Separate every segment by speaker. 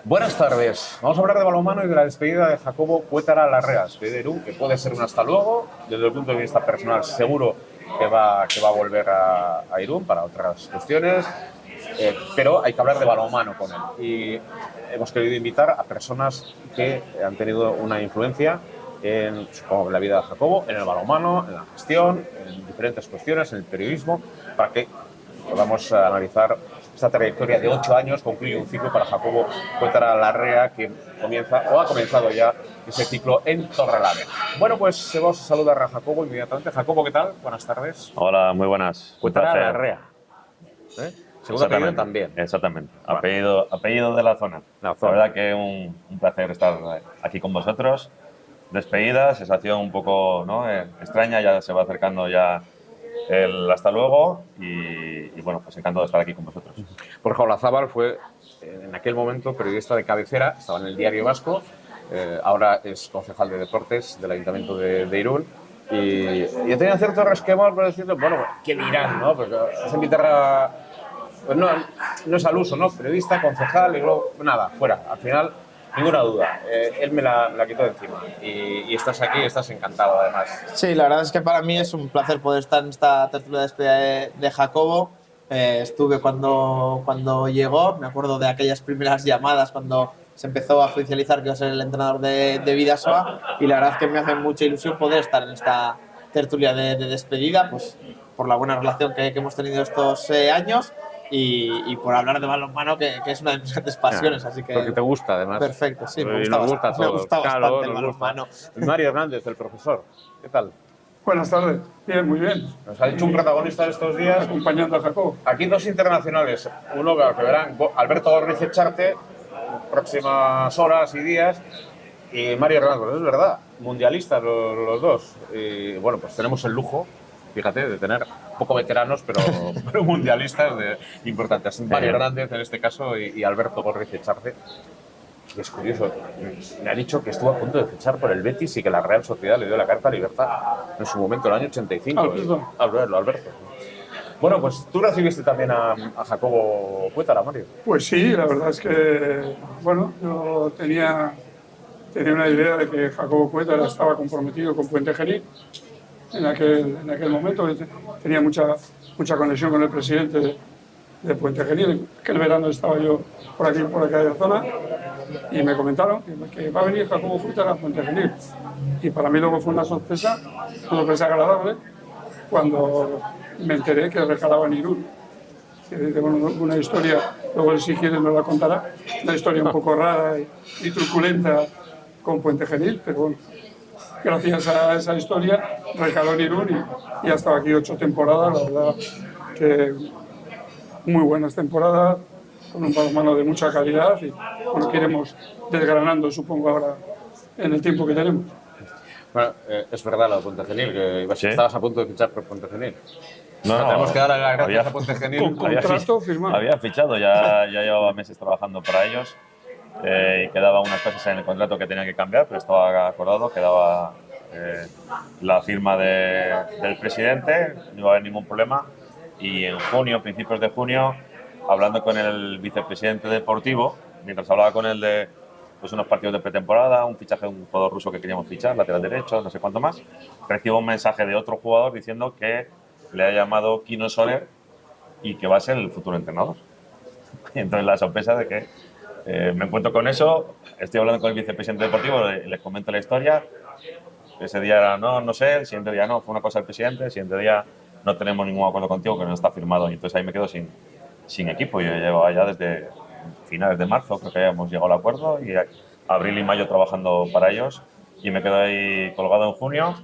Speaker 1: Buenas tardes. Vamos a hablar de balonmano y de la despedida de Jacobo Cuétara Larrea, despedida de Irún, que puede ser un hasta luego. Desde el punto de vista personal, seguro que va a volver a Irún para otras cuestiones, pero hay que hablar de balonmano con él. Y hemos querido invitar a personas que han tenido una influencia en, supongo, en la vida de Jacobo, en el balonmano, en la gestión, en diferentes cuestiones, en el periodismo, para que podamos analizar esta trayectoria de 8 años. Concluye un ciclo para Jacobo Cuétara Larrea, que comienza, o ha comenzado ya, ese ciclo en Torrelavega. Bueno, pues vamos a saludar a Jacobo inmediatamente. Jacobo, ¿qué tal? Buenas tardes.
Speaker 2: Hola, muy buenas.
Speaker 1: Cuétara Larrea. Segundo apellido también.
Speaker 2: Exactamente.
Speaker 1: Bueno.
Speaker 2: Apellido de la zona. La verdad que un placer estar aquí con vosotros. Despedida, sensación un poco, ¿no? Extraña, ya se va acercando ya el hasta luego y bueno, pues encantado de estar aquí con vosotros.
Speaker 1: Borja Olazábal fue en aquel momento periodista de cabecera, estaba en el Diario Vasco, ahora es concejal de deportes del Ayuntamiento de Irún. Y yo tenía cierto resquemor por decirle, bueno, ¿qué dirán, no? Porque es invitar a... Pues no es al uso, ¿no? Periodista, concejal y luego, nada, fuera. Al final, ninguna duda. Él me la quitó de encima. Y estás aquí y estás encantado, además.
Speaker 3: Sí, la verdad es que para mí es un placer poder estar en esta tertulia de despedida de Jacobo. Estuve cuando llegó, me acuerdo de aquellas primeras llamadas cuando se empezó a oficializar que iba a ser el entrenador de Bidasoa, y la verdad es que me hace mucha ilusión poder estar en esta tertulia de despedida, pues por la buena relación que hemos tenido estos años. Y por hablar de balonmano, que es una de mis grandes pasiones, así que...
Speaker 1: Porque te gusta, además.
Speaker 3: Perfecto, sí, me
Speaker 1: gusta
Speaker 3: bastante el balonmano.
Speaker 1: Mario Hernández, el profesor, ¿qué tal?
Speaker 4: Buenas tardes. Bien, muy bien.
Speaker 1: Nos ha dicho un protagonista de estos días.
Speaker 4: Acompañando a Jacob.
Speaker 1: Aquí dos internacionales. Uno que verán, Alberto Gorriz Echarte, próximas horas y días, y Mario Hernández. Pues es verdad, mundialistas los dos. Y bueno, pues tenemos el lujo, fíjate, de tener poco veteranos, pero mundialistas importantes. Mario Hernández en este caso y Alberto Gorriz Echarte. Y es curioso, me ha dicho que estuvo a punto de fichar por el Betis y que la Real Sociedad le dio la carta a libertad en su momento, el año 85. Alberto. Bueno, pues tú recibiste también a Jacobo Cuétara, Mario.
Speaker 4: Pues sí, la verdad es que, bueno, yo tenía una idea de que Jacobo Cuétara estaba comprometido con Puente Genil en aquel momento. Tenía mucha conexión con el presidente de Puente Genil. Aquel verano estaba yo por aquella zona y me comentaron que va a venir Jacobo Cuétara a Puente Genil. Y para mí luego fue una sorpresa agradable cuando me enteré que recalaba en Irún. Tengo una historia, luego si quieres nos la contará, una historia un poco rara y truculenta con Puente Genil, pero bueno, gracias a esa historia recaló en Irún y ha estado aquí 8 temporadas, la verdad que muy buenas temporadas, con un balonmano de mucha calidad y bueno, que iremos desgranando, supongo, ahora en el tiempo que tenemos.
Speaker 1: Bueno, es verdad lo de Puente Genil, que estabas a punto de fichar por Puente Genil.
Speaker 2: No,
Speaker 1: tenemos que darle las gracias a Puente Genil.
Speaker 4: Con contrato firmado.
Speaker 2: Había fichado, ya llevaba meses trabajando para ellos y quedaba unas cosas en el contrato que tenía que cambiar, pero estaba acordado, quedaba la firma del presidente, no iba a haber ningún problema. Y en junio, principios de junio, hablando con el vicepresidente deportivo, mientras hablaba con él de pues, unos partidos de pretemporada, un fichaje de un jugador ruso que queríamos fichar, lateral derecho, no sé cuánto más, recibo un mensaje de otro jugador diciendo que le ha llamado Kino Soler y que va a ser el futuro entrenador. Y entonces la sorpresa de que me encuentro con eso, estoy hablando con el vicepresidente deportivo, les comento la historia. Ese día era no sé, el siguiente día no, fue una cosa del presidente, el siguiente día no tenemos ningún acuerdo contigo que no está firmado, y entonces ahí me quedo sin equipo. Yo llevo allá desde finales de marzo, creo que ya hemos llegado al acuerdo, y abril y mayo trabajando para ellos, y me quedo ahí colgado en junio,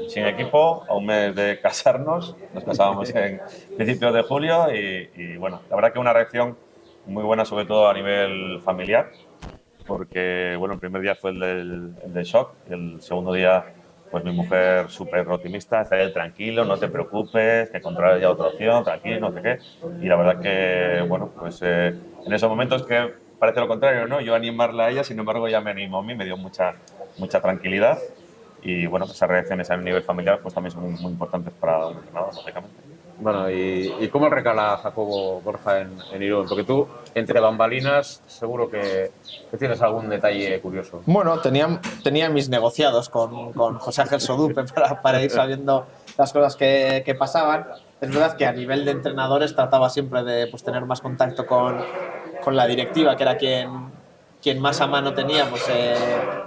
Speaker 2: sin equipo, a un mes de casarnos. Nos casábamos en principios de julio y bueno, la verdad que una reacción muy buena, sobre todo a nivel familiar, porque bueno, el primer día fue el del shock, el segundo día pues mi mujer súper optimista, está ahí tranquilo, no te preocupes, que encontrarás ya otra opción, tranquilo, no sé qué. Y la verdad que, bueno, pues en esos momentos que parece lo contrario, ¿no? Yo animarla a ella, sin embargo, ya me animó a mí, me dio mucha tranquilidad. Y bueno, esas reacciones a nivel familiar pues también son muy importantes para un entrenador, lógicamente.
Speaker 1: Bueno, ¿y cómo recala Jacobo Borja en Irún? Porque tú, entre bambalinas, seguro que tienes algún detalle curioso.
Speaker 3: Bueno, tenía mis negociados con José Ángel Sodupe para ir sabiendo las cosas que pasaban. Es verdad que a nivel de entrenadores trataba siempre de pues, tener más contacto con la directiva, que era quien más a mano tenía pues,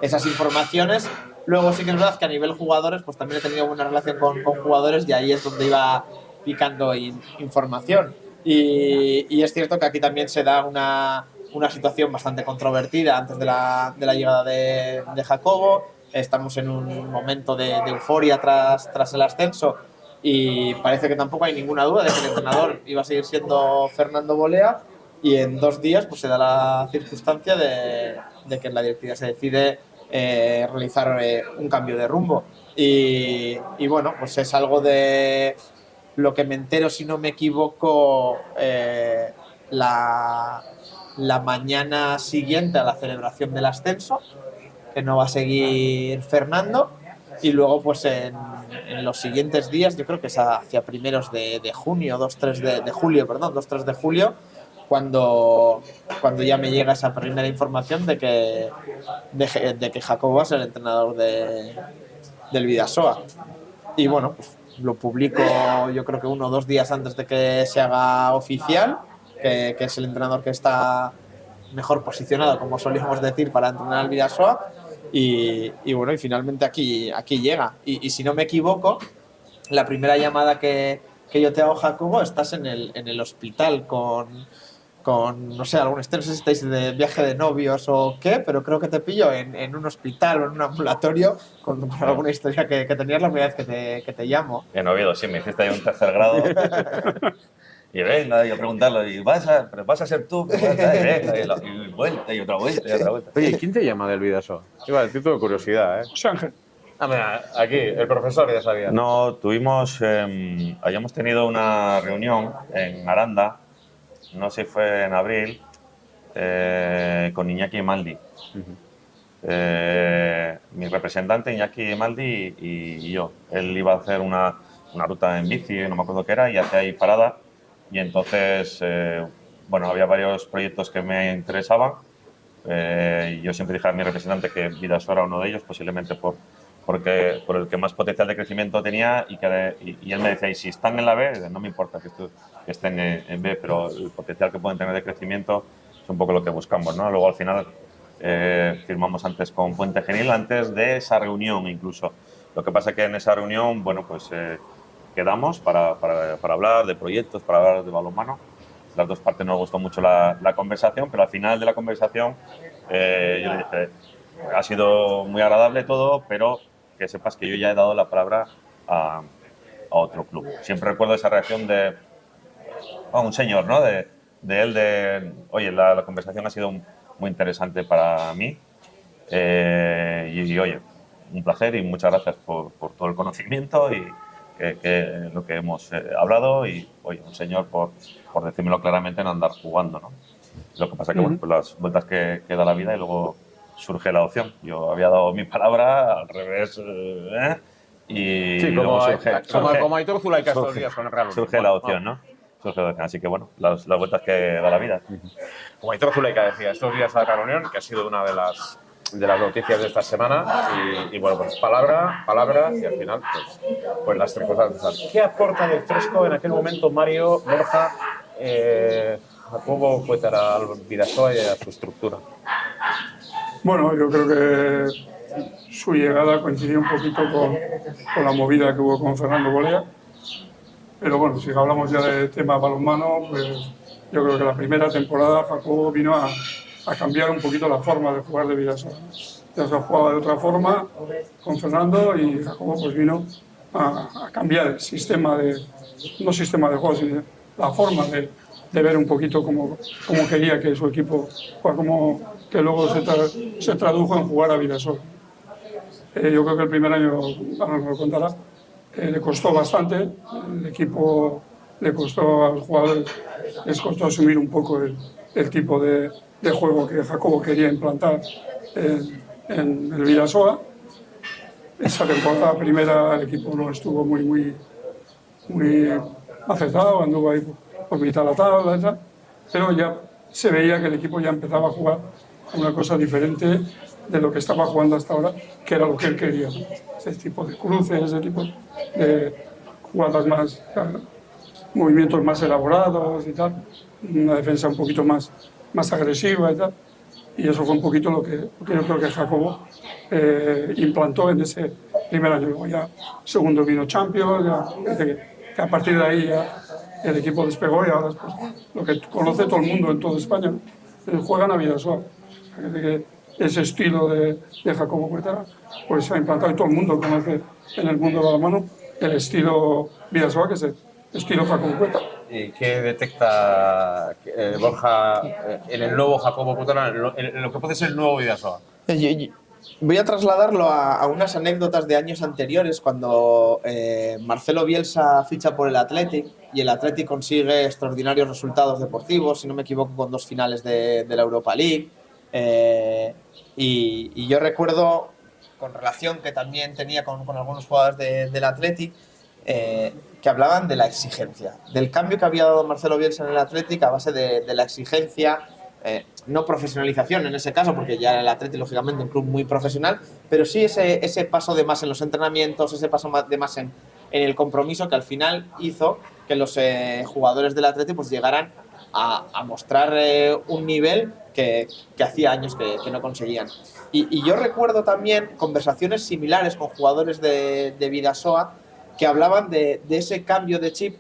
Speaker 3: esas informaciones. Luego sí que es verdad que a nivel jugadores pues también he tenido buena relación con jugadores y ahí es donde iba picando información. Y es cierto que aquí también se da una situación bastante controvertida antes de la llegada de Jacobo. Estamos en un momento de euforia tras el ascenso y parece que tampoco hay ninguna duda de que el entrenador iba a seguir siendo Fernando Bolea, y en 2 días pues, se da la circunstancia de que en la directiva se decide realizar un cambio de rumbo. Y bueno, pues es algo de lo que me entero, si no me equivoco, la mañana siguiente a la celebración del ascenso, que no va a seguir Fernando. Y luego, pues en los siguientes días, yo creo que es hacia primeros de junio, 2-3 de julio, perdón, 2-3 de julio, cuando ya me llega esa primera información de que Jacobo va a ser el entrenador del Bidasoa. Y bueno, pues lo publico yo creo que 1 o 2 días antes de que se haga oficial, que es el entrenador que está mejor posicionado, como solíamos decir, para entrenar al Bidasoa. Y bueno, y finalmente aquí llega. Y si no me equivoco, la primera llamada que yo te hago, Jacobo, estás en el hospital con no sé, algún no sé si estáis de viaje de novios o qué, pero creo que te pillo en un hospital o en un ambulatorio con alguna historia que tenías la primera vez que te llamo.
Speaker 2: En Oviedo, sí, me hiciste ahí un 3er grado. Y venga, y a preguntarlo, pero vas a ser tú, y venga, y vuelta, y otra vuelta, y otra vuelta.
Speaker 1: Oye, ¿quién te llama del Bidasoa? Iba a título de curiosidad, ¿eh?
Speaker 4: José Ángel.
Speaker 1: Ah, mira, aquí, el profesor ya sabía.
Speaker 2: No, hayamos tenido una reunión en Aranda, no sé si fue en abril, con Iñaki Emaldi. Mi representante, Iñaki Emaldi, y yo. Él iba a hacer una ruta en bici, no me acuerdo qué era, y hacía ahí parada. Y entonces, bueno, había varios proyectos que me interesaban. Yo siempre dije a mi representante que Bidasoa era uno de ellos, posiblemente por el que más potencial de crecimiento tenía, y él me decía, y si están en la B, no me importa que estén en B, pero el potencial que pueden tener de crecimiento es un poco lo que buscamos, ¿no? Luego al final firmamos antes con Puente Genil, antes de esa reunión incluso. Lo que pasa es que en esa reunión, bueno, pues quedamos para hablar de proyectos, para hablar de balonmano. Las dos partes nos gustó mucho la conversación, pero al final de la conversación yo le dije, ha sido muy agradable todo, pero que sepas que yo ya he dado la palabra a otro club. Siempre recuerdo esa reacción de un señor, ¿no? De él, oye, la conversación ha sido muy interesante para mí, y oye, un placer y muchas gracias por todo el conocimiento y lo que hemos hablado, y oye, un señor por decírmelo claramente, no andar jugando, ¿no? Lo que pasa que, bueno, pues las vueltas que da la vida y luego surge la opción. Yo había dado mi palabra, al revés, y
Speaker 1: sí,
Speaker 2: luego
Speaker 1: como Aitor Zulaika estos días con el Real.
Speaker 2: Surge la opción, ¿no? Surge la opción. Así que, bueno, las vueltas que da la vida.
Speaker 1: Como Aitor Zulaika decía, estos días a la reunión, que ha sido una de las noticias de esta semana, y bueno, pues palabra, y al final, pues las circunstancias. ¿Qué aporta de fresco en aquel momento Mario, Borja, Jacobo Cuétara al Bidasoa y a su estructura?
Speaker 4: Bueno, yo creo que su llegada coincidió un poquito con la movida que hubo con Fernando Bolea. Pero bueno, si hablamos ya de tema balonmano, pues yo creo que la primera temporada Jacobo vino a cambiar un poquito la forma de jugar de Bidasoa. Bidasoa jugaba de otra forma con Fernando, y Jacobo pues vino a cambiar el sistema no sistema de juego, sino la forma de ver un poquito cómo quería que su equipo jugara, como que luego se tradujo en jugar a Bidasoa. Yo creo que el primer año, ahora me lo contará, le costó bastante, el equipo le costó a los jugadores, les costó asumir un poco el tipo de juego que Jacobo quería implantar en el Bidasoa. Esa temporada primera el equipo no estuvo muy acertado, anduvo ahí por mitad de la tabla y tal, pero ya se veía que el equipo ya empezaba a jugar una cosa diferente de lo que estaba jugando hasta ahora, que era lo que él quería, ¿no? Ese tipo de cruces, ese tipo de jugadas más, movimientos más elaborados y tal, una defensa un poquito más agresiva y tal. Y eso fue un poquito lo que yo creo que Jacobo implantó en ese primer año. Luego ya segundo vino Champions, ya, que a partir de ahí ya el equipo despegó y ahora es pues, lo que conoce todo el mundo en toda España, ¿no? Juegan a Vidasoa. Que ese estilo de Jacobo Cuétara pues se ha implantado y todo el mundo conoce en el mundo del balonmano el estilo Vidasoa, que es el estilo Jacobo Cuétara.
Speaker 1: ¿Y qué detecta Borja en el nuevo Jacobo Cuétara, en lo que puede ser el nuevo Vidasoa?
Speaker 3: Voy a trasladarlo a unas anécdotas de años anteriores, cuando Marcelo Bielsa ficha por el Athletic y el Athletic consigue extraordinarios resultados deportivos, si no me equivoco, con 2 finales de la Europa League. Y yo recuerdo, con relación que también tenía con algunos jugadores del Athletic, que hablaban de la exigencia, del cambio que había dado Marcelo Bielsa en el Athletic a base de la exigencia. No profesionalización en ese caso, porque ya el Athletic lógicamente un club muy profesional, pero sí ese paso de más en los entrenamientos, ese paso de más en el compromiso, que al final hizo que los jugadores del Athletic pues llegaran a mostrar un nivel que hacía años que no conseguían. Y yo recuerdo también conversaciones similares con jugadores de Vidasoa que hablaban de ese cambio de chip,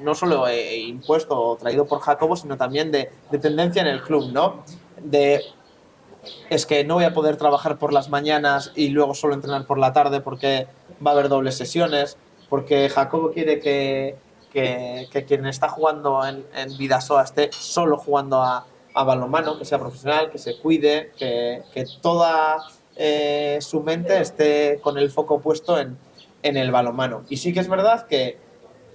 Speaker 3: no solo impuesto o traído por Jacobo, sino también de tendencia en el club, ¿no? Es que no voy a poder trabajar por las mañanas y luego solo entrenar por la tarde porque va a haber dobles sesiones, porque Jacobo quiere que quien está jugando en Vidasoa esté solo jugando a balonmano, que sea profesional, que se cuide, que toda su mente esté con el foco puesto en el balonmano. Y sí que es verdad que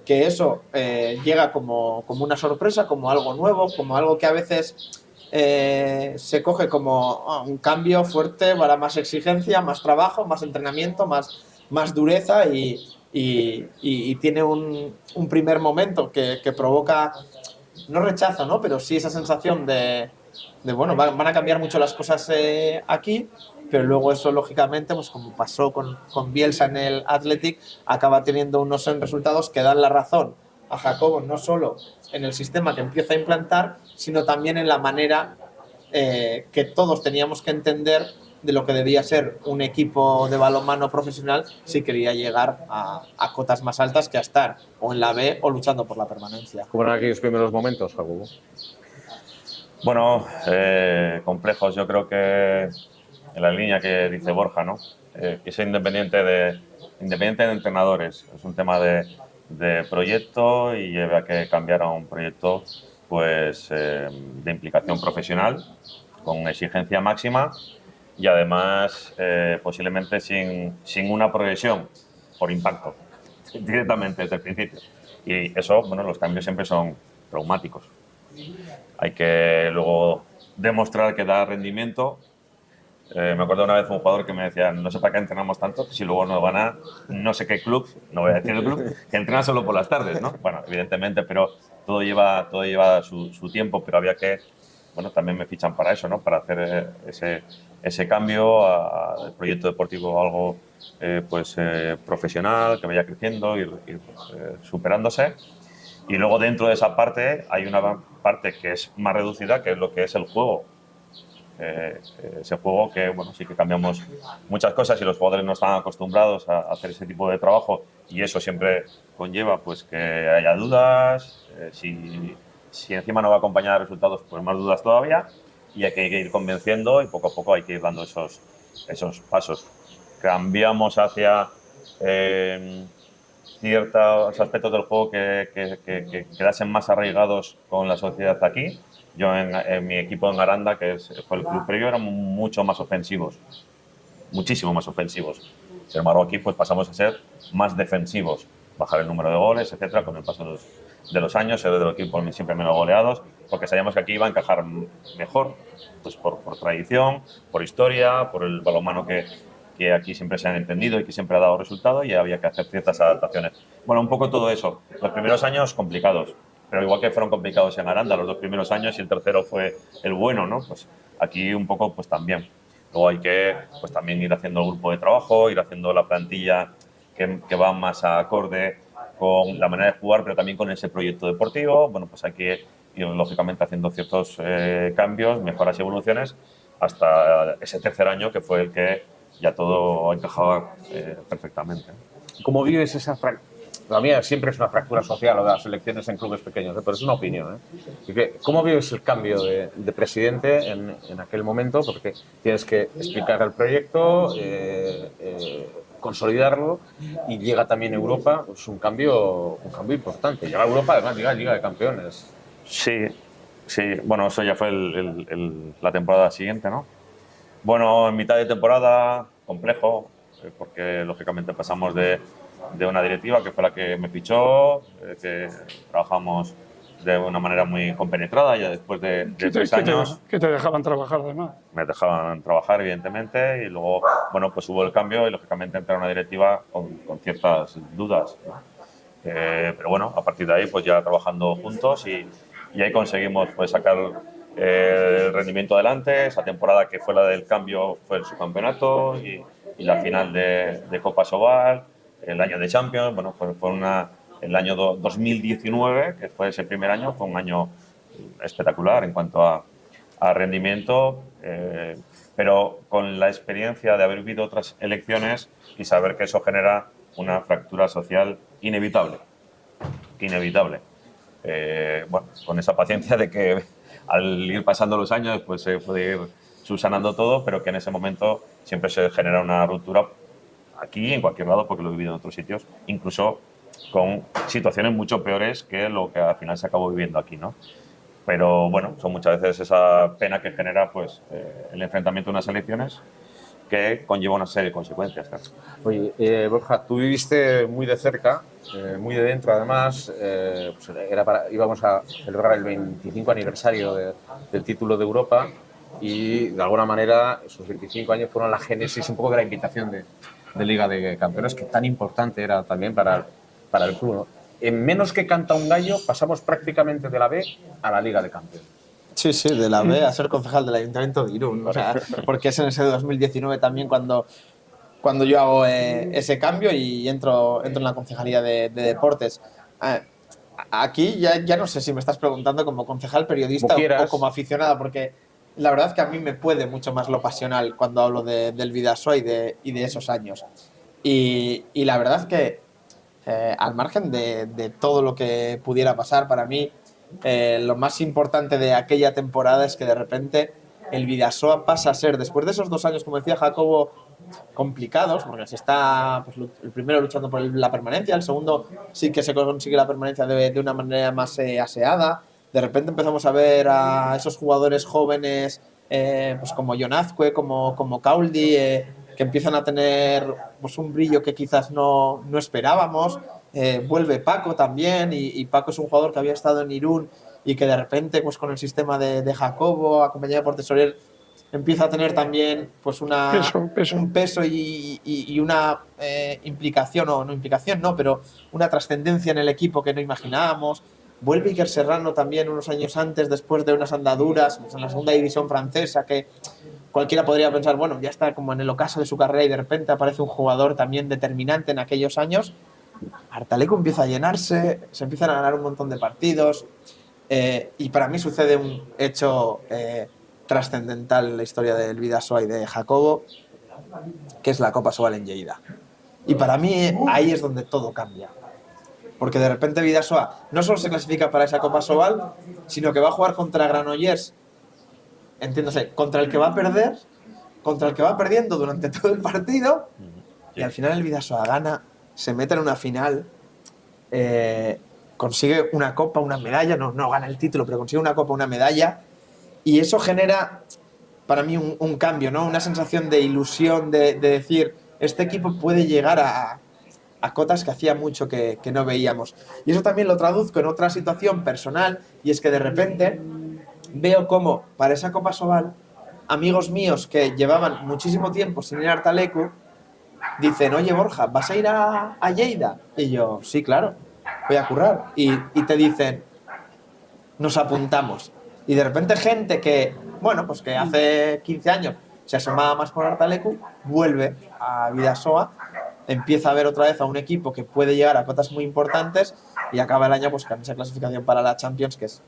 Speaker 3: eso llega como una sorpresa, como algo nuevo, como algo que a veces se coge como un cambio fuerte para más exigencia, más trabajo, más entrenamiento, más dureza y tiene un primer momento que provoca, no rechazo, ¿no? Pero sí esa sensación de bueno, van a cambiar mucho las cosas aquí, pero luego eso lógicamente, pues como pasó con Bielsa en el Athletic, acaba teniendo unos resultados que dan la razón a Jacobo, no solo en el sistema que empieza a implantar, sino también en la manera que todos teníamos que entender de lo que debía ser un equipo de balonmano profesional si quería llegar a cotas más altas que a estar o en la B o luchando por la permanencia.
Speaker 1: ¿Cómo eran aquellos primeros momentos, Jacobo?
Speaker 2: Bueno, complejos. Yo creo que en la línea que dice Borja, ¿no? Que sea independiente de entrenadores. Es un tema de proyecto y había que cambiar a un proyecto pues, de implicación profesional, con exigencia máxima y además posiblemente sin una progresión por impacto, directamente desde el principio. Y eso, bueno, los cambios siempre son traumáticos. Hay que luego demostrar que da rendimiento. Me acuerdo una vez un jugador que me decía, no sé para qué entrenamos tanto, si luego nos van a no sé qué club, no voy a decir el club, que entrena solo por las tardes, ¿no? Bueno, evidentemente, pero todo lleva su tiempo, pero había que, bueno, también me fichan para eso, ¿no? Para hacer ese cambio al proyecto deportivo, algo profesional, que vaya creciendo, ir superándose. Y luego dentro de esa parte hay una parte que es más reducida, que es lo que es el juego. Ese juego que, bueno, sí que cambiamos muchas cosas y los jugadores no están acostumbrados a hacer ese tipo de trabajo y eso siempre conlleva pues que haya dudas, si encima no va a acompañar resultados, pues más dudas todavía y hay que ir convenciendo y poco a poco hay que ir dando esos pasos. Cambiamos hacia ciertos aspectos del juego que quedasen más arraigados con la sociedad aquí. Yo en mi equipo en Aranda, que fue el club previo, éramos mucho más ofensivos, muchísimo más ofensivos. Sin embargo, aquí pues pasamos a ser más defensivos, bajar el número de goles, etcétera, con el paso de los años, ser del equipo siempre menos goleados, porque sabíamos que aquí iba a encajar mejor, pues por tradición, por historia, por el balonmano que que aquí siempre se han entendido y que siempre ha dado resultado y había que hacer ciertas adaptaciones. Bueno, un poco todo eso. Los primeros años complicados, pero igual que fueron complicados en Aranda los 2 primeros años y el tercero fue el bueno, ¿no? Pues aquí un poco pues también. Luego hay que pues también ir haciendo el grupo de trabajo, ir haciendo la plantilla que va más acorde con la manera de jugar, pero también con ese proyecto deportivo. Bueno, pues hay que ir lógicamente haciendo ciertos cambios, mejoras y evoluciones hasta ese tercer año que fue el que ya todo encajaba perfectamente.
Speaker 1: ¿Cómo vives esa fractura? La mía siempre es una fractura social, lo de las elecciones en clubes pequeños, pero es una opinión. ¿Cómo vives el cambio de presidente en aquel momento? Porque tienes que explicar el proyecto, consolidarlo, y llega también Europa, pues un cambio importante. Llega Europa, además llega Liga de Campeones.
Speaker 2: Sí, bueno, eso ya fue la temporada siguiente, ¿no? Bueno, en mitad de temporada, complejo, porque lógicamente pasamos de una directiva que fue la que me fichó, que trabajamos de una manera muy compenetrada, ya después de 3 años.
Speaker 4: Que te dejaban trabajar además.
Speaker 2: Me dejaban trabajar, evidentemente, y luego, bueno, pues hubo el cambio y lógicamente entré a una directiva con ciertas dudas, ¿no? Pero bueno, a partir de ahí, pues ya trabajando juntos y ahí conseguimos pues sacar el rendimiento adelante. Esa temporada que fue la del cambio fue el subcampeonato y la final de Copa Sobal, el año de Champions. Bueno, pues fue el año 2019, que fue ese primer año, fue un año espectacular en cuanto a rendimiento, pero con la experiencia de haber vivido otras elecciones y saber que eso genera una fractura social inevitable. Bueno, con esa paciencia de que al ir pasando los años pues se puede ir subsanando todo, pero que en ese momento siempre se genera una ruptura aquí, en cualquier lado, porque lo he vivido en otros sitios, incluso con situaciones mucho peores que lo que al final se acabó viviendo aquí, ¿no? Pero bueno, son muchas veces esa pena que genera pues, el enfrentamiento de unas elecciones que conlleva una serie de consecuencias. Claro.
Speaker 1: Oye, Borja, tú viviste muy de cerca, muy de dentro además, pues íbamos a celebrar el 25 aniversario del título de Europa y de alguna manera esos 25 años fueron la génesis un poco de la invitación de Liga de Campeones, que tan importante era también para el club, ¿no? En menos que canta un gallo pasamos prácticamente de la B a la Liga de Campeones.
Speaker 3: Sí, de la B a ser concejal del Ayuntamiento de Irún, o sea, porque es en ese 2019 también cuando yo hago ese cambio y entro en la concejalía de deportes. Aquí ya no sé si me estás preguntando como concejal, periodista o como aficionada, porque la verdad es que a mí me puede mucho más lo pasional cuando hablo del Bidasoa y de esos años. Y la verdad es que al margen de todo lo que pudiera pasar, para mí lo más importante de aquella temporada es que de repente el Bidasoa pasa a ser, después de esos 2 años, como decía Jacobo, complicados, porque se está pues, el primero luchando por la permanencia, el segundo sí que se consigue la permanencia de una manera más aseada. De repente empezamos a ver a esos jugadores jóvenes pues como Jon Azcue, como Cauldi, que empiezan a tener pues, un brillo que quizás no esperábamos. Vuelve Paco también, y Paco es un jugador que había estado en Irún y que de repente pues, con el sistema de Jacobo, acompañado por Tesorier, empieza a tener también pues, un peso y una implicación, pero una trascendencia en el equipo que no imaginábamos. Vuelve Iker Serrano también unos años antes, después de unas andaduras pues, en la segunda división francesa, que cualquiera podría pensar, bueno, ya está como en el ocaso de su carrera, y de repente aparece un jugador también determinante en aquellos años. Artaleco empieza a llenarse, se empiezan a ganar un montón de partidos, y para mí sucede un hecho trascendental en la historia del Bidasoa y de Jacobo, que es la Copa Sobal en Lleida. Y para mí ahí es donde todo cambia. Porque de repente Bidasoa no solo se clasifica para esa Copa Sobal, sino que va a jugar contra Granollers, entiéndose, contra el que va a perder, contra el que va perdiendo durante todo el partido, y al final el Bidasoa gana, se mete en una final, consigue una copa, una medalla, no gana el título, pero consigue una copa, una medalla, y eso genera para mí un cambio, ¿no? Una sensación de ilusión, de decir, este equipo puede llegar a cotas que hacía mucho que no veíamos. Y eso también lo traduzco en otra situación personal, y es que de repente veo cómo para esa Copa Sobal amigos míos que llevaban muchísimo tiempo sin ir a Artalecu dicen, oye Borja, ¿vas a ir a Lleida? Y yo, sí, claro, voy a currar. Y te dicen, nos apuntamos. Y de repente gente que, bueno, pues que hace 15 años se asomaba más por Hartalecu, vuelve a Bidasoa, empieza a ver otra vez a un equipo que puede llegar a cotas muy importantes y acaba el año pues con esa clasificación para la Champions, que es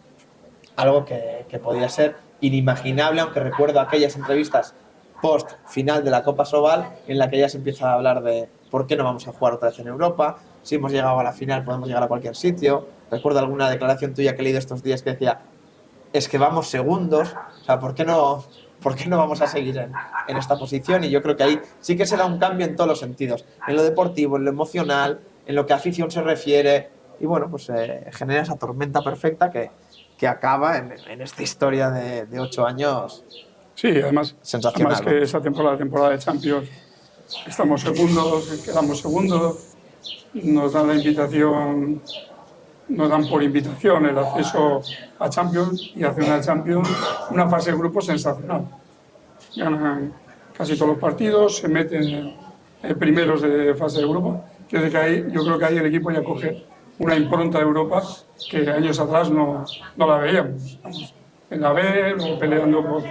Speaker 3: algo que podría ser inimaginable, aunque recuerdo aquellas entrevistas post final de la Copa Sobal en la que ya se empieza a hablar de por qué no vamos a jugar otra vez en Europa, si hemos llegado a la final podemos llegar a cualquier sitio. Recuerdo alguna declaración tuya que he leído estos días que decía, es que vamos segundos, o sea, ¿por qué no vamos a seguir en esta posición? Y yo creo que ahí sí que se da un cambio en todos los sentidos, en lo deportivo, en lo emocional, en lo que a afición se refiere, y bueno, pues genera esa tormenta perfecta que acaba en esta historia de 8 años.
Speaker 4: Sí, además
Speaker 3: Sensacional,
Speaker 4: que
Speaker 3: ¿no?
Speaker 4: esa temporada de Champions, estamos segundos, quedamos segundos, nos dan la invitación, nos dan por invitación el acceso a Champions y hace una Champions, una fase de grupo sensacional. Ganan casi todos los partidos, se meten primeros de fase de grupo. Quiero decir que ahí, yo creo que ahí el equipo ya coge una impronta de Europa que años atrás no la veíamos. Estamos en la B, luego peleando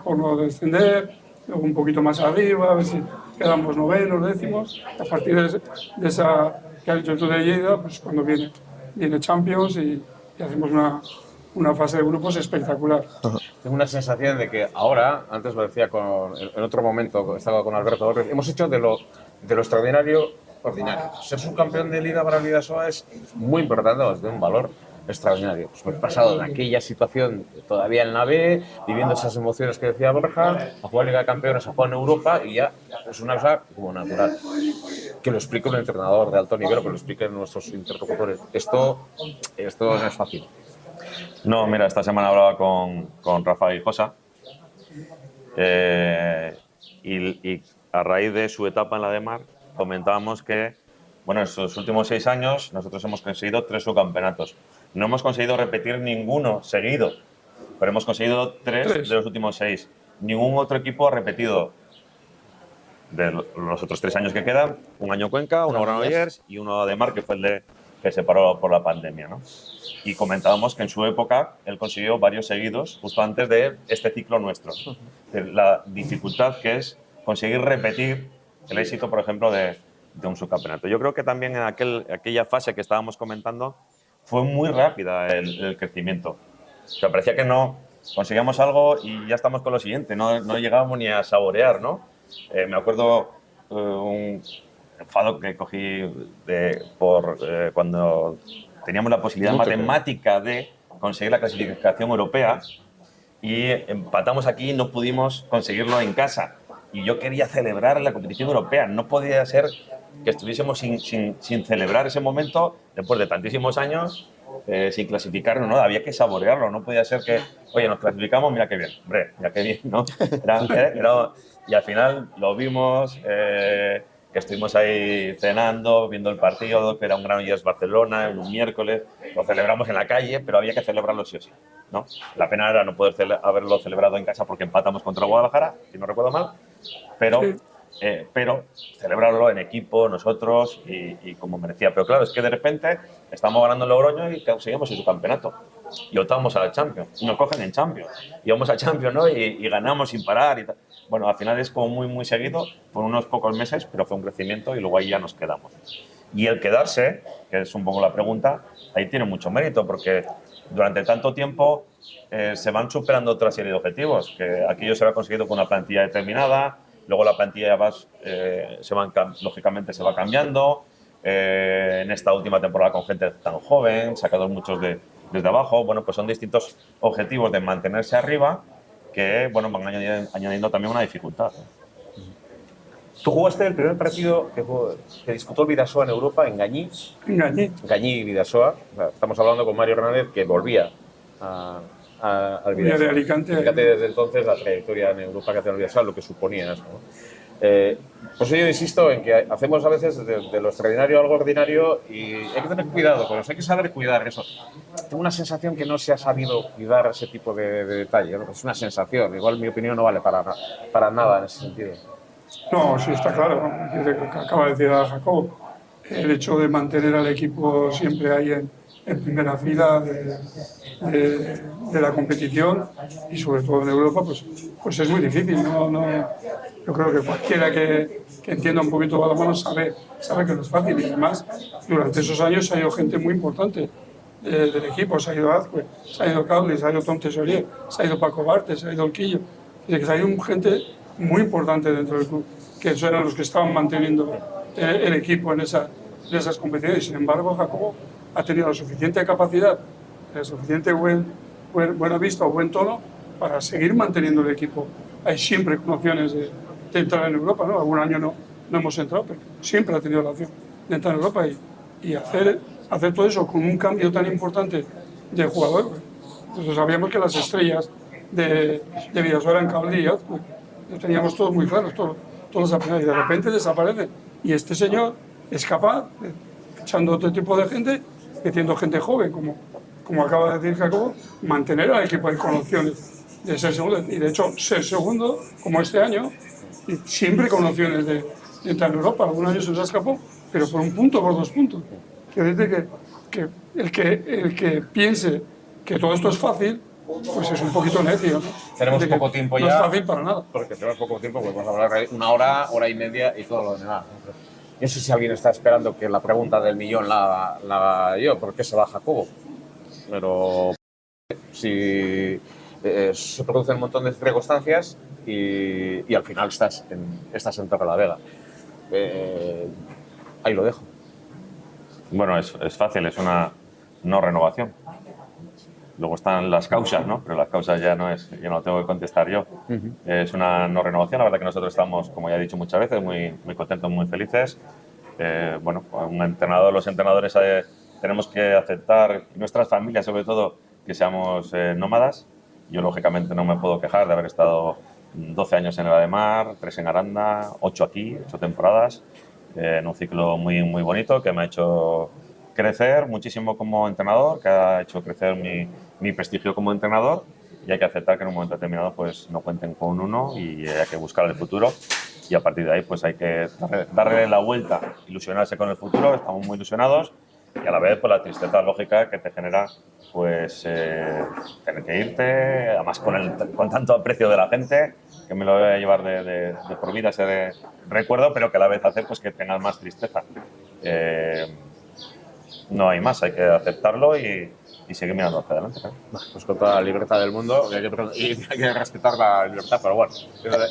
Speaker 4: por no descender, luego un poquito más arriba, a ver si quedamos novenos, décimos. A partir de esa que has dicho tú de Lleida, pues cuando viene Champions y hacemos una fase de grupos espectacular.
Speaker 1: Tengo una sensación de que ahora, antes lo decía en otro momento, estaba con Alberto Torres, hemos hecho de lo extraordinario ordinario. Ser subcampeón de Liga para el Bidasoa es muy importante, nos da un valor extraordinario. Pues hemos pasado de aquella situación todavía en la B, viviendo esas emociones que decía Borja, a jugar Liga de Campeones, a jugar en Europa y ya es una cosa como natural. Que lo explique un entrenador de alto nivel, que lo expliquen nuestros interlocutores. Esto no es fácil.
Speaker 2: No, mira, esta semana hablaba con Rafa Guijosa y a raíz de su etapa en la Demar comentábamos que, bueno, en estos últimos 6 años nosotros hemos conseguido 3 subcampeonatos. No hemos conseguido repetir ninguno seguido, pero hemos conseguido 3 de los últimos 6. Ningún otro equipo ha repetido de los otros 3 años que quedan, un año Cuenca, uno Granollers y uno Demar, que fue el que se paró por la pandemia, ¿no? Y comentábamos que en su época él consiguió varios seguidos justo antes de este ciclo nuestro. La dificultad que es conseguir repetir el éxito, por ejemplo, de un subcampeonato. Yo creo que también en aquella fase que estábamos comentando fue muy rápida el crecimiento. O sea, parecía que no conseguíamos algo y ya estamos con lo siguiente, no llegábamos ni a saborear, ¿no? Me acuerdo un enfado que cogí cuando teníamos la posibilidad matemática de conseguir la clasificación europea y empatamos aquí y no pudimos conseguirlo en casa. Y yo quería celebrar la competición europea. No podía ser que estuviésemos sin celebrar ese momento después de tantísimos años sin clasificarnos, ¿no? Había que saborearlo. No podía ser que, oye, nos clasificamos, mira qué bien. Hombre, mira qué bien, ¿no? Y al final lo vimos, que estuvimos ahí cenando, viendo el partido, que era un Granollers Barcelona, un miércoles. Lo celebramos en la calle, pero había que celebrarlo sí o sí, ¿no? La pena era no poder haberlo celebrado en casa porque empatamos contra Guadalajara, si no recuerdo mal, pero celebrarlo en equipo, nosotros, y como merecía. Pero claro, es que de repente estamos ganando en Logroño y conseguimos el subcampeonato. Y optamos a la Champions, y nos cogen en Champions. Y vamos a Champions, ¿no? Y ganamos sin parar y tal. Bueno, al final es como muy, muy seguido, por unos pocos meses, pero fue un crecimiento y luego ahí ya nos quedamos. Y el quedarse, que es un poco la pregunta, ahí tiene mucho mérito, porque durante tanto tiempo se van superando otra serie de objetivos, que aquello se va conseguido con una plantilla determinada, luego la plantilla lógicamente se va cambiando, en esta última temporada con gente tan joven, sacados muchos desde abajo. Bueno, pues son distintos objetivos de mantenerse arriba que, bueno, van añadiendo también una dificultad.
Speaker 1: Tú jugaste el primer partido que disputó el Bidasoa en Europa en Gañí. Gañí y Bidasoa. O sea, estamos hablando con Mario Hernández, que volvía al Bidasoa.
Speaker 4: De Alicante.
Speaker 1: Fíjate desde entonces la trayectoria en Europa que ha tenido el Bidasoa, lo que suponía eso, ¿no? Pues yo insisto en que hacemos a veces de lo extraordinario algo ordinario y hay que tener cuidado con eso, hay que saber cuidar eso. Tengo una sensación que no se ha sabido cuidar ese tipo de detalle, ¿no? Es una sensación, igual mi opinión no vale para nada en ese sentido.
Speaker 4: No, sí, está claro. Que acaba de decir a Jacobo. El hecho de mantener al equipo siempre ahí en primera fila de la competición y sobre todo en Europa, pues es muy difícil. Yo creo que cualquiera que entienda un poquito balonmano sabe que no es fácil. Y además, durante esos años se ha ido gente muy importante del equipo. Se ha ido Azcue, se ha ido Cauli, se ha ido Tom Tesorier, se ha ido Paco Bartes, se ha ido El Quillo. Es decir, que se ha ido gente muy importante dentro del club, que esos eran los que estaban manteniendo el equipo en esas competiciones. Sin embargo, Jacobo ha tenido la suficiente capacidad, la suficiente buena vista o buen tono para seguir manteniendo el equipo. Hay siempre con opciones de entrar en Europa, ¿no? Algún año no hemos entrado, pero siempre ha tenido la opción de entrar en Europa y hacer todo eso con un cambio tan importante de jugador. Pues sabíamos que las estrellas de Vidasoa eran Cauli y Azcue. Lo teníamos todos muy claros, todos los aficionados, y de repente desaparecen. Y este señor es capaz, echando otro tipo de gente, metiendo gente joven, como acaba de decir Jacobo, mantener al equipo ahí con opciones de ser segundo. Y de hecho, ser segundo, como este año, y siempre con opciones de entrar en Europa. Algún año se nos escapó, pero por un punto, por 2 puntos. Quiere decir que el que piense que todo esto es fácil, pues es un poquito necio, ¿no?
Speaker 1: Tenemos poco tiempo ya.
Speaker 4: No es fácil para nada.
Speaker 1: Porque tenemos poco tiempo, podemos hablar una hora y media y todo lo demás. No sé si alguien está esperando que la pregunta del millón la haga yo, ¿por qué se va Jacobo? Pero si se producen un montón de circunstancias y al final estás en Torrelavega. Ahí lo dejo.
Speaker 2: Bueno, es fácil, es una no renovación. Luego están las causas, ¿no? Pero las causas ya no lo tengo que contestar yo. Es una no renovación. La verdad que nosotros estamos, como ya he dicho muchas veces, muy contentos, muy felices. Bueno, los entrenadores tenemos que aceptar, nuestras familias sobre todo, que seamos nómadas. Yo lógicamente no me puedo quejar de haber estado 12 años en el Ademar, 3 en Aranda, 8 aquí, 8 temporadas, en un ciclo muy bonito que me ha hecho crecer muchísimo como entrenador, que ha hecho crecer mi prestigio como entrenador, y hay que aceptar que en un momento determinado pues no cuenten con uno y hay que buscar el futuro, y a partir de ahí pues hay que darle la vuelta, ilusionarse con el futuro. Estamos muy ilusionados, y a la vez pues la tristeza lógica que te genera pues tener que irte, además con tanto aprecio de la gente, que me lo voy a llevar de por vida ese recuerdo, pero que a la vez hace pues que tengas más tristeza. No hay más, hay que aceptarlo y seguir mirando hacia adelante. Claro.
Speaker 1: Pues con toda la libertad del mundo y hay que respetar la libertad, pero bueno.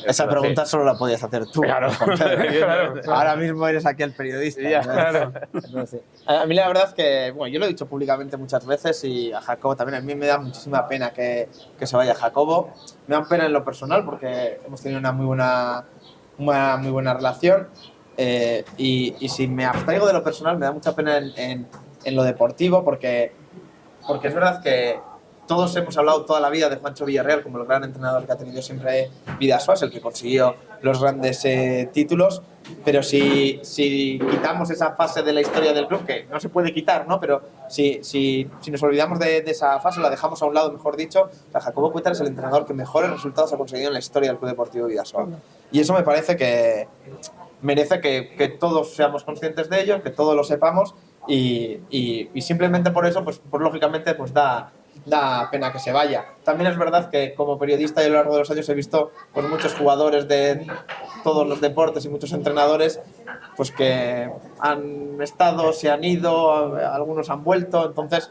Speaker 3: Esa pregunta solo la podías hacer tú.
Speaker 1: Claro.
Speaker 4: Claro.
Speaker 3: Ahora mismo eres aquí el periodista.
Speaker 4: Claro.
Speaker 3: No sé. A mí la verdad es que, bueno, yo lo he dicho públicamente muchas veces y a Jacobo también. A mí me da muchísima pena que se vaya Jacobo. Me da pena en lo personal porque hemos tenido una muy buena relación. Y si me abstraigo de lo personal, me da mucha pena en lo deportivo, porque es verdad que todos hemos hablado toda la vida de Juancho Villarreal como el gran entrenador que ha tenido siempre Bidasoa, el que consiguió los grandes títulos, pero si quitamos esa fase de la historia del club, que no se puede quitar, ¿no? Pero si nos olvidamos de esa fase, la dejamos a un lado, mejor dicho, Jacobo Cuétara es el entrenador que mejores resultados ha conseguido en la historia del Club Deportivo Bidasoa. Y eso me parece que merece que todos seamos conscientes de ello, que todos lo sepamos, y simplemente por eso, pues lógicamente, pues da pena que se vaya. También es verdad que como periodista y a lo largo de los años he visto pues muchos jugadores de todos los deportes y muchos entrenadores pues que han estado, se han ido, algunos han vuelto. Entonces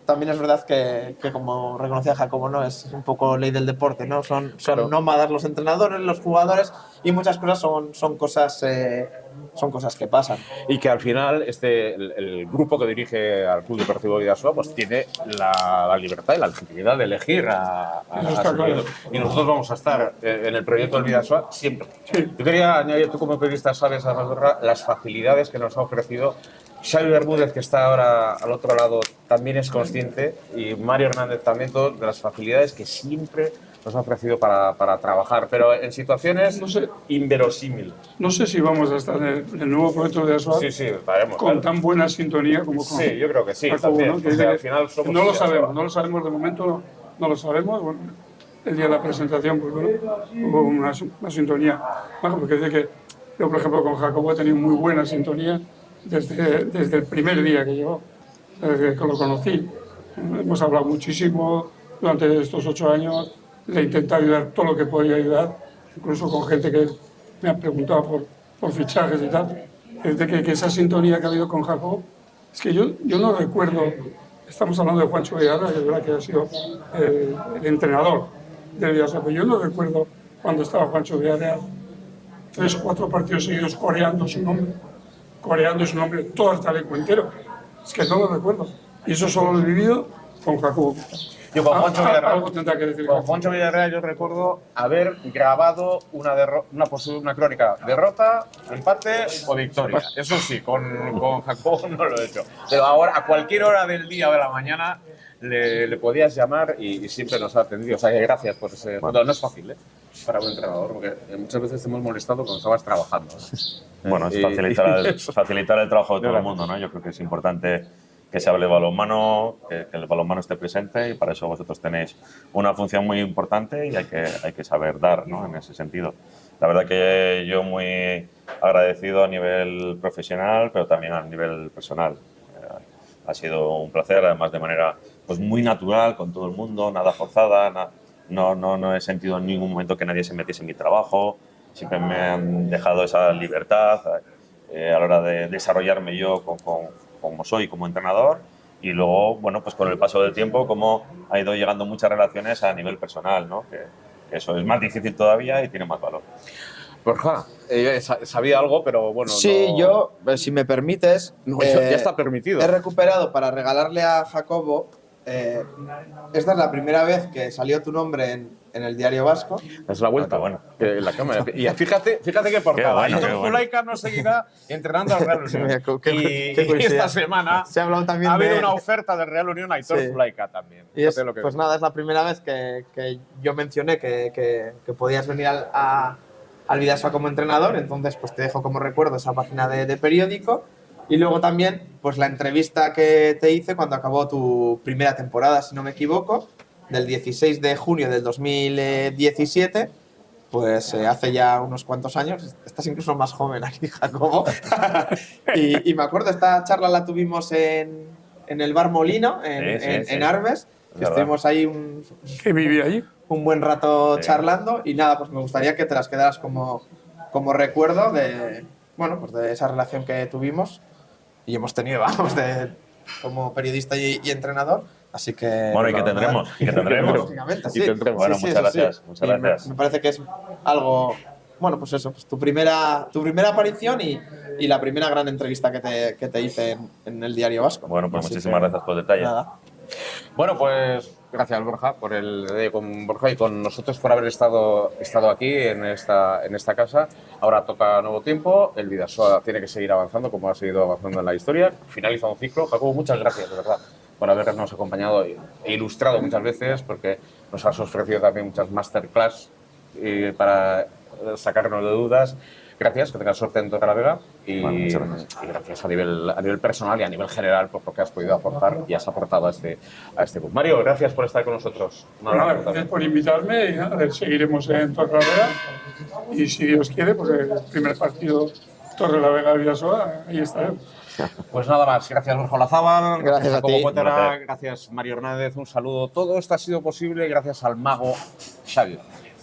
Speaker 3: también es verdad que como reconocía Jacobo, ¿no? Es un poco ley del deporte, ¿no? Son nómadas los entrenadores, los jugadores, y muchas cosas son cosas que pasan.
Speaker 1: Y que al final el grupo que dirige al Club Deportivo Bidasoa pues tiene la libertad y la legitimidad de elegir a su proyecto. Y nosotros vamos a estar en el proyecto del Bidasoa siempre.
Speaker 4: Sí.
Speaker 1: Yo quería añadir, tú como periodista sabes, las facilidades que nos ha ofrecido Xavi Bermúdez, que está ahora al otro lado, también es consciente, y Mario Hernández también, de las facilidades que siempre nos ha ofrecido para trabajar, pero en situaciones inverosímiles.
Speaker 4: No sé si vamos a estar en el nuevo proyecto de Bidasoa
Speaker 1: estaremos,
Speaker 4: con tan buena sintonía como con
Speaker 1: Sí, yo creo que sí,
Speaker 4: Jacobo,
Speaker 1: también.
Speaker 4: ¿no? Que
Speaker 1: al final somos
Speaker 4: no lo sabemos de momento, no lo sabemos. Bueno, el día de la presentación, pues bueno, hubo una sintonía. Bueno, porque dice que yo, por ejemplo, con Jacobo he tenido muy buena sintonía desde el primer día que llegó, desde que lo conocí. Hemos hablado muchísimo durante estos 8 años, le he intentado ayudar todo lo que podía ayudar, incluso con gente que me ha preguntado por fichajes y tal. Desde que esa sintonía que ha habido con Jacobo, es que yo no recuerdo, estamos hablando de Juancho Villarreal, que es verdad que ha sido el entrenador del Villarreal, pero yo no recuerdo cuando estaba Juancho Villarreal 3 o 4 partidos seguidos coreando su nombre todo el talento entero. Es que no lo recuerdo. Y eso solo lo he vivido con Jacobo.
Speaker 1: Yo con Juancho Villarreal,
Speaker 4: Algo tendrá que decir.
Speaker 1: con Juancho Villarreal yo recuerdo haber grabado una crónica, derrota, empate o victoria. Eso sí, con Jacobo no lo he hecho. Pero ahora, a cualquier hora del día o de la mañana, le podías llamar y siempre nos ha atendido. O sea, que gracias por ese... Bueno, no es fácil, ¿eh? Para un entrenador, porque muchas veces te hemos molestado cuando estabas trabajando, ¿no?
Speaker 2: Bueno, es facilitar el trabajo de todo el mundo, ¿no? Yo creo que es importante que se hable de balonmano, que el balonmano esté presente, y para eso vosotros tenéis una función muy importante y hay que saber dar, ¿no? En ese sentido. La verdad que yo muy agradecido a nivel profesional, pero también a nivel personal. Ha sido un placer, además de manera pues muy natural con todo el mundo, nada forzada, no he sentido en ningún momento que nadie se metiese en mi trabajo, siempre me han dejado esa libertad a la hora de desarrollarme yo como soy como entrenador, y luego, bueno, pues con el paso del tiempo, cómo ha ido llegando muchas relaciones a nivel personal, ¿no? Que eso es más difícil todavía y tiene más valor.
Speaker 1: Borja, sabía algo, pero bueno...
Speaker 3: Sí,
Speaker 1: no...
Speaker 3: yo, si me permites...
Speaker 1: No, ya está permitido.
Speaker 3: He recuperado para regalarle a Jacobo... esta es la primera vez que salió tu nombre en el Diario Vasco.
Speaker 1: Es la vuelta,
Speaker 2: bueno.
Speaker 1: La cámara. Y fíjate qué portada.
Speaker 2: Qué bueno,
Speaker 1: Aitor Zulaika nos seguirá entrenando al Real Unión. Y esta semana
Speaker 3: se ha hablado también
Speaker 1: ha habido
Speaker 3: de...
Speaker 1: una oferta del Real Unión a Aitor Zulaika también.
Speaker 3: Y pues nada, es la primera vez que yo mencioné que podías venir al Vidasoa como entrenador, entonces pues te dejo como recuerdo esa página de periódico. Y luego también, pues la entrevista que te hice cuando acabó tu primera temporada, si no me equivoco, del 16 de junio del 2017, pues hace ya unos cuantos años. Estás incluso más joven aquí, Jacobo. y me acuerdo, esta charla la tuvimos en el Bar Molino, en Arbes, que estuvimos ahí
Speaker 4: ¿Que vivía allí?
Speaker 3: un buen rato charlando, y nada, pues me gustaría que te las quedaras como recuerdo de, bueno, pues de esa relación que tuvimos y hemos tenido, vamos, como periodista y entrenador, así que...
Speaker 2: Bueno, y que tendremos,
Speaker 3: Lógicamente, sí.
Speaker 2: Bueno,
Speaker 3: Sí,
Speaker 2: muchas
Speaker 3: sí,
Speaker 2: gracias,
Speaker 3: sí.
Speaker 2: muchas gracias.
Speaker 3: Me parece que es algo, bueno, pues eso, pues tu primera aparición y la primera gran entrevista que te hice en el Diario Vasco.
Speaker 2: Bueno, pues
Speaker 3: Así
Speaker 2: muchísimas gracias por el detalle.
Speaker 3: Nada.
Speaker 1: Bueno, pues gracias, Borja, con Borja y con nosotros por haber estado aquí en esta casa. Ahora toca nuevo tiempo, el Vidasoa tiene que seguir avanzando como ha seguido avanzando en la historia. Finaliza un ciclo. Jacobo, muchas gracias, de verdad, por habernos acompañado e ilustrado muchas veces, porque nos has ofrecido también muchas masterclass para sacarnos de dudas. Gracias, que tengas suerte en Torrelavega y gracias a nivel personal y a nivel general por lo que has podido aportar y has aportado a este club. Mario, gracias por estar con nosotros.
Speaker 4: Gracias por invitarme y nada, seguiremos en Torrelavega y si Dios quiere, pues el primer partido Torrelavega-Vidasoa, ahí estaremos.
Speaker 1: Pues nada más, gracias Borja Olazábal,
Speaker 3: gracias a
Speaker 1: Jacobo
Speaker 3: ti.
Speaker 1: Cuétara, gracias Mario Hernández, un saludo. Todo esto ha sido posible gracias al mago Xavi.